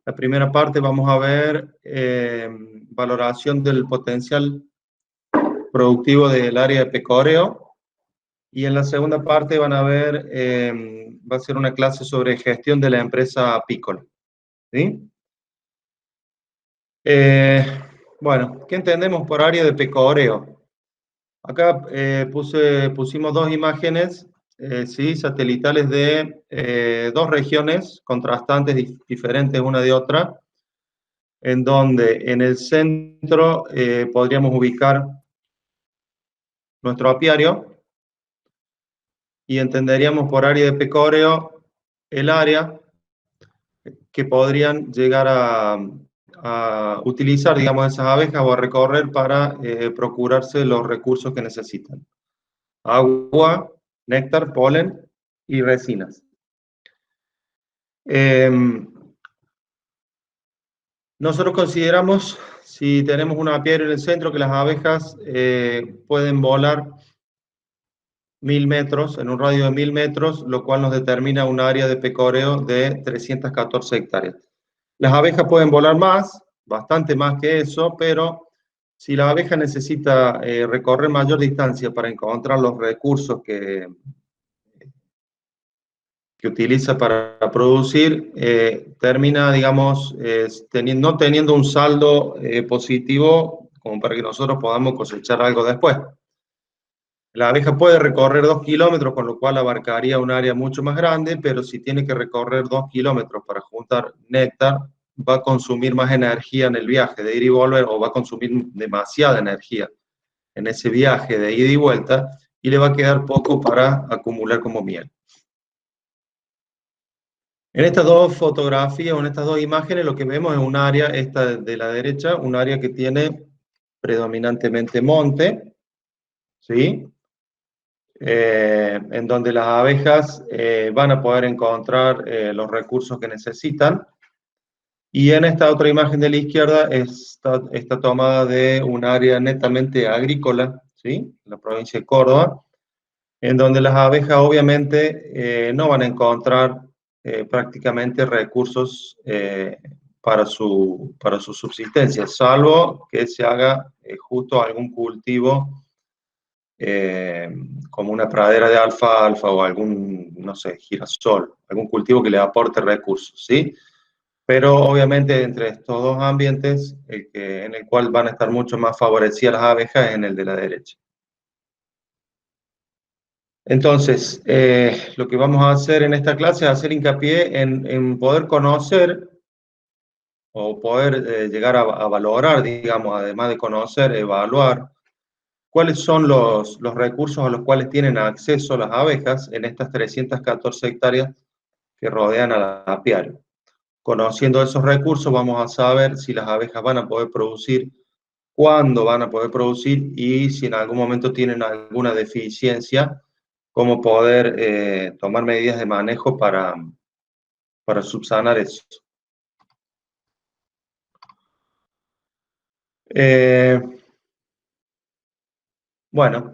La primera parte vamos a ver valoración del potencial productivo del área de pecoreo. Y en la segunda parte van a ver, va a ser una clase sobre gestión de la empresa apícola. ¿Sí? Bueno, ¿qué entendemos por área de pecoreo? Acá pusimos dos imágenes ¿sí? Satelitales de dos regiones contrastantes, diferentes una de otra, en donde en el centro podríamos ubicar nuestro apiario y entenderíamos por área de pecoreo el área que podrían llegar a utilizar, digamos, esas abejas o a recorrer para procurarse los recursos que necesitan. Agua, néctar, polen y resinas. Nosotros consideramos, si tenemos un apiario en el centro, que las abejas pueden volar 1000 metros, en un radio de 1000 metros, lo cual nos determina un área de pecoreo de 314 hectáreas. Las abejas pueden volar más, bastante más que eso, pero si la abeja necesita recorrer mayor distancia para encontrar los recursos que utiliza para producir, termina, digamos, no teniendo un saldo positivo como para que nosotros podamos cosechar algo después. La abeja puede recorrer 2 kilómetros, con lo cual abarcaría un área mucho más grande, pero si tiene que recorrer 2 kilómetros para juntar néctar, va a consumir más energía en el viaje de ir y volver, o va a consumir demasiada energía en ese viaje de ida y vuelta, y le va a quedar poco para acumular como miel. En estas dos fotografías, o en estas dos imágenes, lo que vemos es un área, esta de la derecha, un área que tiene predominantemente monte, ¿sí? En donde las abejas van a poder encontrar los recursos que necesitan. Y en esta otra imagen de la izquierda está tomada de un área netamente agrícola, ¿sí? En la provincia de Córdoba, en donde las abejas obviamente no van a encontrar prácticamente recursos para su subsistencia, salvo que se haga justo algún cultivo como una pradera de alfalfa o algún, no sé, girasol, algún cultivo que le aporte recursos, ¿sí? Pero obviamente entre estos dos ambientes, en el cual van a estar mucho más favorecidas las abejas es en el de la derecha. Entonces, lo que vamos a hacer en esta clase es hacer hincapié en poder conocer o poder llegar a valorar, digamos, además de conocer, evaluar cuáles son los recursos a los cuales tienen acceso las abejas en estas 314 hectáreas que rodean al apiario. Conociendo esos recursos vamos a saber si las abejas van a poder producir, cuándo van a poder producir y si en algún momento tienen alguna deficiencia, cómo poder tomar medidas de manejo para subsanar eso. Bueno,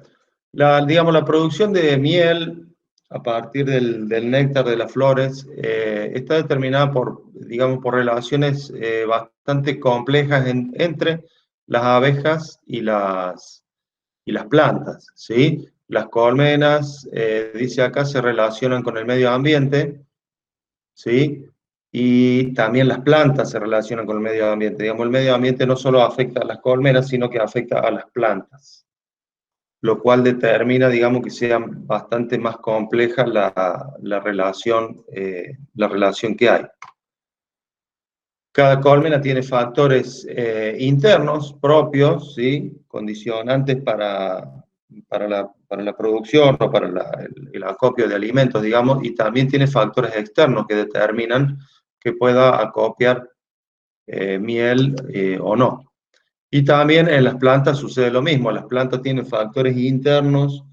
digamos, la producción de miel a partir del néctar de las flores está determinada por, digamos, por relaciones bastante complejas entre las abejas y las plantas, ¿sí? Las colmenas, dice acá, se relacionan con el medio ambiente, ¿sí? Y también las plantas se relacionan con el medio ambiente. Digamos, el medio ambiente no solo afecta a las colmenas, sino que afecta a las plantas, lo cual determina, digamos, que sea bastante más compleja la relación que hay. Cada colmena tiene factores internos propios, ¿sí? Condicionantes para la producción o para el acopio de alimentos, digamos, y también tiene factores externos que determinan que pueda acopiar miel o no. Y también en las plantas sucede lo mismo, las plantas tienen factores internos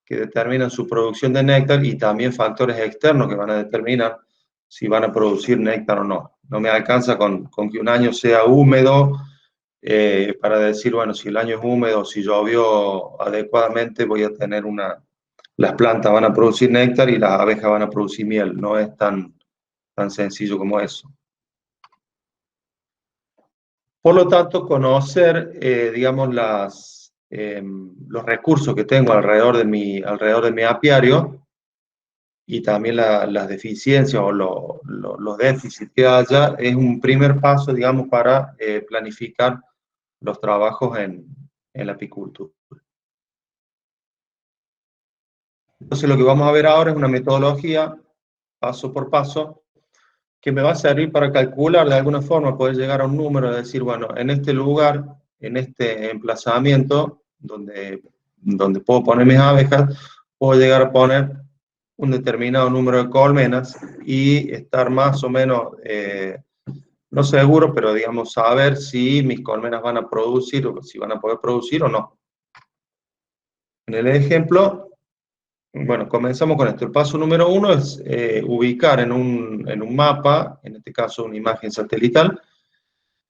que determinan su producción de néctar y también factores externos que van a determinar si van a producir néctar o no. No me alcanza con que un año sea húmedo para decir, bueno, si el año es húmedo, si llovió adecuadamente, voy a tener las plantas van a producir néctar y las abejas van a producir miel. No es tan sencillo como eso. Por lo tanto, conocer, digamos, los recursos que tengo alrededor de mi apiario y también las deficiencias o los déficits que haya, es un primer paso, digamos, para planificar los trabajos en la apicultura. Entonces, lo que vamos a ver ahora es una metodología, paso por paso, que me va a servir para calcular de alguna forma, poder llegar a un número, de decir, bueno, en este lugar, en este emplazamiento, donde puedo poner mis abejas, puedo llegar a poner un determinado número de colmenas y estar más o menos, no seguro, pero digamos, saber si mis colmenas van a producir o si van a poder producir o no. En el ejemplo, bueno, comenzamos con esto. El paso número 1 es ubicar en un mapa, en este caso una imagen satelital,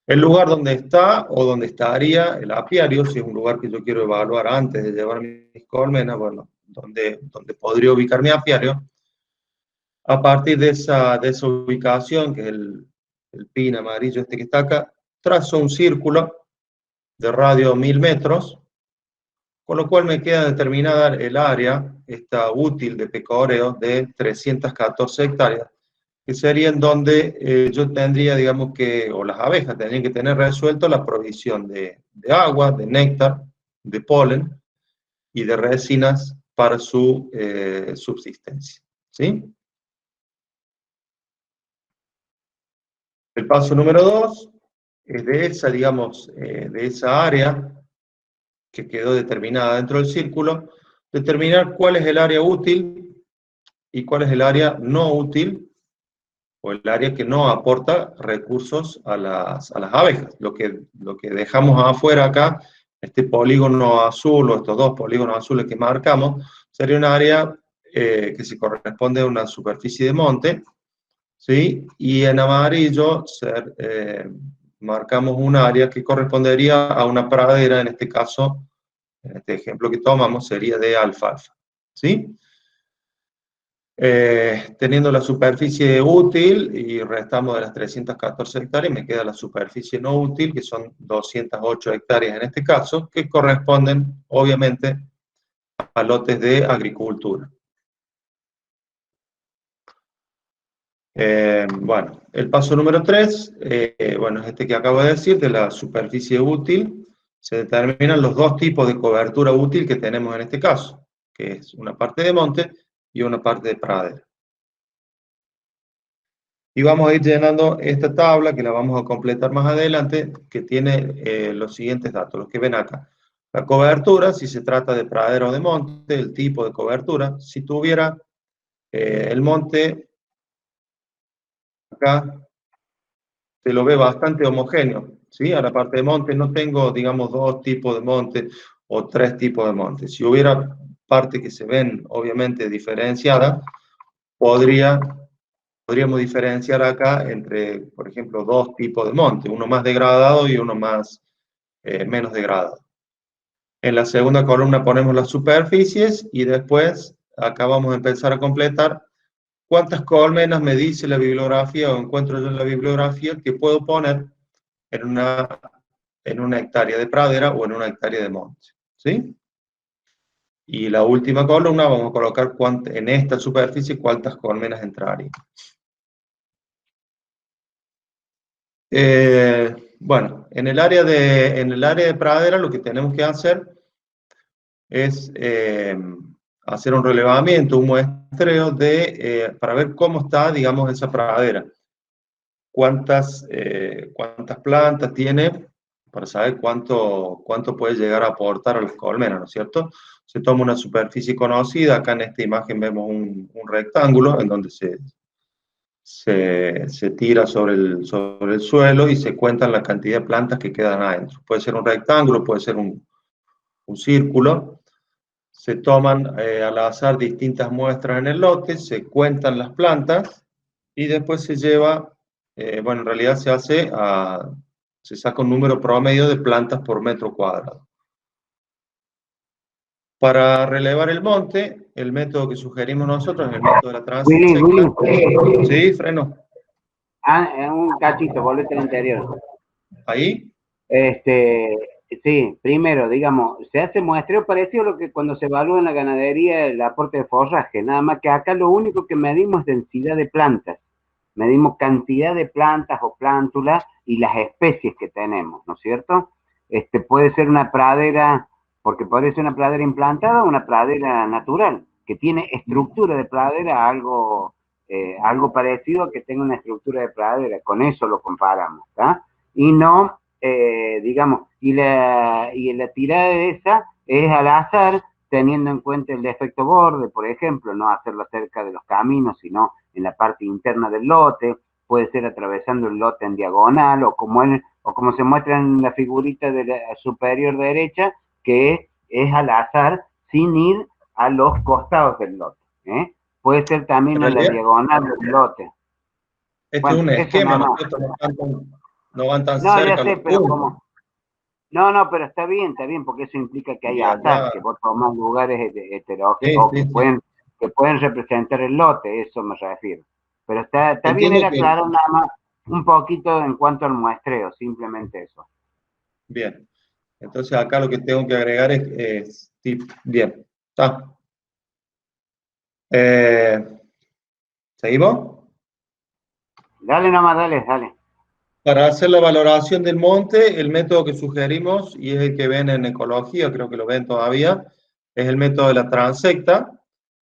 el lugar donde está o donde estaría el apiario, si es un lugar que yo quiero evaluar antes de llevar mis colmenas, bueno, donde podría ubicar mi apiario. A partir de esa ubicación, que es el pin amarillo este que está acá, trazo un círculo de radio 1000 metros, con lo cual me queda determinada el área, esta útil de pecoreo, de 314 hectáreas, que sería en donde yo tendría, digamos que, o las abejas tendrían que tener resuelto la provisión de agua, de néctar, de polen y de resinas para su subsistencia. ¿Sí? El paso número 2 es de esa, digamos, de esa área que quedó determinada dentro del círculo, determinar cuál es el área útil y cuál es el área no útil, o el área que no aporta recursos a las abejas. Lo que dejamos afuera acá, este polígono azul o estos dos polígonos azules que marcamos, sería un área que se corresponde a una superficie de monte, ¿sí? Y en amarillo marcamos un área que correspondería a una pradera, en este caso, en este ejemplo que tomamos, sería de alfalfa, ¿sí? Teniendo la superficie útil y restamos de las 314 hectáreas, me queda la superficie no útil, que son 208 hectáreas en este caso, que corresponden, obviamente, a lotes de agricultura. Bueno, el paso número 3, bueno, es este que acabo de decir, de la superficie útil, se determinan los dos tipos de cobertura útil que tenemos en este caso, que es una parte de monte y una parte de pradera. Y vamos a ir llenando esta tabla, que la vamos a completar más adelante, que tiene los siguientes datos, los que ven acá. La cobertura, si se trata de pradera o de monte, el tipo de cobertura. Si tuviera el monte, acá se lo ve bastante homogéneo, ¿sí? A la parte de monte no tengo, digamos, dos tipos de monte o tres tipos de monte. Si hubiera partes que se ven, obviamente, diferenciadas, podríamos diferenciar acá entre, por ejemplo, dos tipos de monte, uno más degradado y uno menos degradado. En la segunda columna ponemos las superficies y después acá vamos a empezar a completar cuántas colmenas me dice la bibliografía o encuentro yo en la bibliografía que puedo poner en una hectárea de pradera o en una hectárea de monte, ¿sí? Y la última columna vamos a colocar en esta superficie cuántas colmenas entrarían. Bueno, en el área de pradera lo que tenemos que hacer es hacer un relevamiento, un muestreo para ver cómo está, digamos, esa pradera. Cuántas plantas tiene, para saber cuánto puede llegar a aportar a las colmenas, ¿no es cierto? Se toma una superficie conocida, acá en esta imagen vemos un rectángulo en donde se tira sobre el suelo y se cuentan la cantidad de plantas que quedan adentro. Puede ser un rectángulo, puede ser un círculo. Se toman al azar distintas muestras en el lote, se cuentan las plantas y después se lleva, bueno, en realidad se saca un número promedio de plantas por metro cuadrado. Para relevar el monte, el método que sugerimos nosotros es el método de la transición. Willy. Sí, freno. Un cachito, volvete al interior. Ahí. Este, sí, primero, digamos, se hace muestreo parecido a lo que cuando se evalúa en la ganadería el aporte de forraje, nada más que acá lo único que medimos es densidad de plantas, medimos cantidad de plantas o plántulas y las especies que tenemos, ¿no es cierto? Puede ser una pradera, porque puede ser una pradera implantada o una pradera natural, que tiene estructura de pradera, algo parecido a que tenga una estructura de pradera, con eso lo comparamos, ¿está? Y no digamos, y la tirada de esa es al azar, teniendo en cuenta el defecto borde, por ejemplo, no hacerlo cerca de los caminos, sino en la parte interna del lote, puede ser atravesando el lote en diagonal, o como se muestra en la figurita de la superior derecha, que es al azar, sin ir a los costados del lote. ¿Eh? Puede ser En también en la realidad, diagonal del lote. este es Bueno, un eso esquema, nada ¿no es más. cierto? No van tan No, ya cerca sé, los pero puntos. como, no, no, pero está bien, porque eso implica que hay Y azar, allá, que vos tomás lugares heterogéneos, sí, o sí, sí. que pueden representar el lote, eso me refiero. Pero está bien, Entiendo era que, claro nada más un poquito en cuanto al muestreo, simplemente eso. bien. Entonces acá lo que tengo que agregar sí, bien. Está. Eh, ¿Seguimos? Dale nomás, dale. Para hacer la valoración del monte, el método que sugerimos, y es el que ven en ecología, creo que lo ven todavía, es el método de la transecta.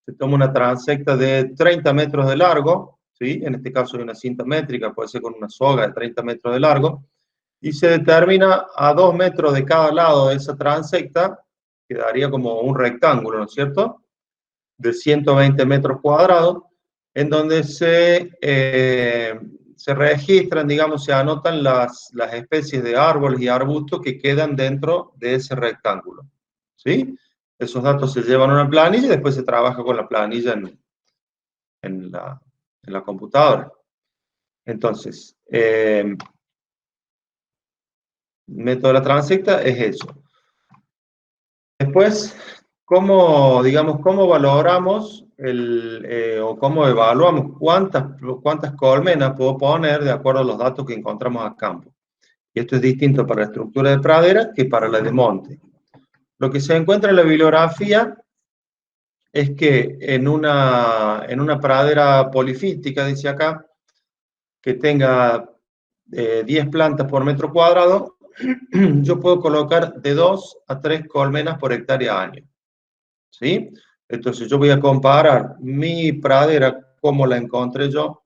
Se toma una transecta de 30 metros de largo, ¿sí? En este caso de una cinta métrica, puede ser con una soga de 30 metros de largo, y se determina a 2 metros de cada lado de esa transecta, que daría como un rectángulo, ¿no es cierto? De 120 metros cuadrados, en donde se registran, digamos, se anotan las especies de árboles y arbustos que quedan dentro de ese rectángulo. ¿Sí? Esos datos se llevan a una planilla y después se trabaja con la planilla en la, en la computadora. Entonces, el método de la transecta es eso. Después, digamos, cómo valoramos o cómo evaluamos cuántas colmenas puedo poner de acuerdo a los datos que encontramos a campo? Y esto es distinto para la estructura de pradera que para la de monte. Lo que se encuentra en la bibliografía es que en una pradera polifítica, dice acá, que tenga 10 plantas por metro cuadrado, yo puedo colocar de 2 a 3 colmenas por hectárea año. ¿Sí? Entonces yo voy a comparar mi pradera, como la encontré yo,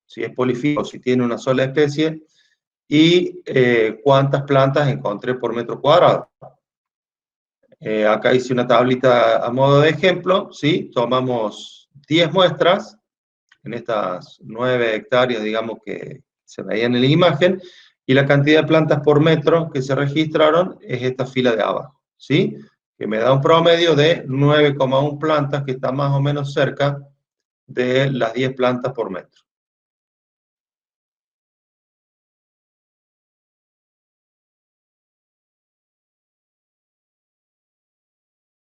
si es polifílico, si tiene una sola especie, y cuántas plantas encontré por metro cuadrado. Acá hice una tablita a modo de ejemplo, ¿sí? Tomamos 10 muestras, en estas 9 hectáreas, digamos, que se veían en la imagen, y la cantidad de plantas por metro que se registraron es esta fila de abajo, ¿sí? Que me da un promedio de 9,1 plantas, que está más o menos cerca de las 10 plantas por metro.